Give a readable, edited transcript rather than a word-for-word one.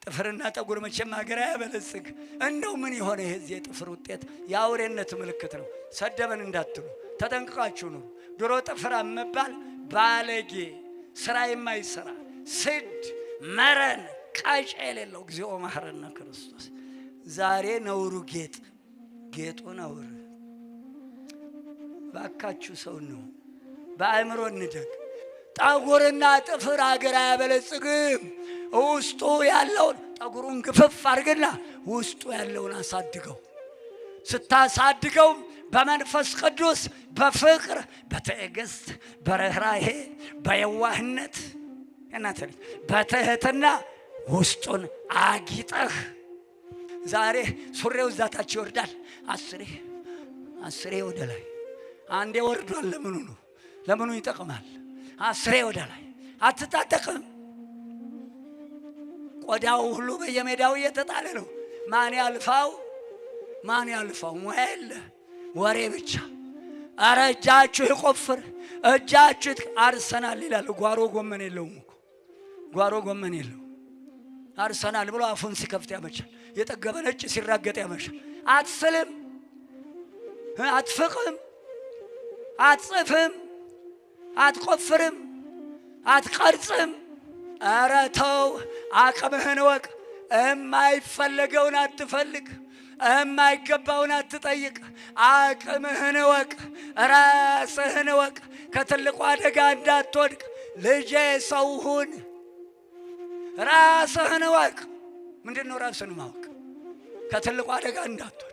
ጥፍርና ጠጉር መቼም ሀገር አያበለጽግ። እንደው ምን የሆነ ይሄ የጥፍር ውጤት የአውሬነት ምልክት ነው። ሰደበን እንዳትሉ ተጠንቅቃችሁ ነው። ድሮ ጥፍር መባል ባለጌ፣ ስራ የማይሰራ ስድ መረን ቃጫ የሌለው እግዚኦ መሐረነ ክርስቶስ። ዛሬ ነውሩ ጌጡ ነውር። ባካችሁ ሰው ነው በአእምሮ እንደግ። ጠጉርና ጥፍር ሀገር አያበለጽግም። ውስጡ ያለውን ጠጉሩን ግፍፍ አድርግና ውስጡ ያለውን አሳድገው። ስታሳድገው በመንፈስ ቅዱስ በፍቅር በትዕግስት በርህራሄ በየዋህነት እናንተ በትህትና ውስጡን አጊጠህ። ዛሬ ሱሪው ዛታች ይወርዳል፣ አስሬ ወደ ላይ አንዴ ወርዷል። ለምኑ ነው? ለምኑ ይጠቅማል? አስሬ ወደ ላይ አትታጠቅም። ቆዳው ሁሉ በየሜዳው እየተጣለ ነው። ማን ያልፋው? ሙያ የለ ወሬ ብቻ። አረ እጃችሁ ይቆፍር፣ እጃችሁ አርሰናል ይላል። ጓሮ ጎመን የለውም እኮ ጓሮ ጎመን የለው። አርሰናል ብሎ አፉን ሲከፍት ያመሻል። የጠገበ ነጭ ሲራገጥ ያመሻል። አትስልም፣ አትፍቅም፣ አትጽፍም፣ አትቆፍርም፣ አትቀርጽም። ኧረ ተው፣ አቅምህን ወቅ። የማይፈለገውን አትፈልግ፣ የማይገባውን አትጠይቅ። አቅምህን ወቅ፣ ራስህን ወቅ። ከትልቁ አደጋ እንዳትወድቅ ልጄ ሰው ሁን። ራስህን ወቅ። ምንድን ነው ራስህን ማወቅ? ከትልቁ አደጋ እንዳትወድቅ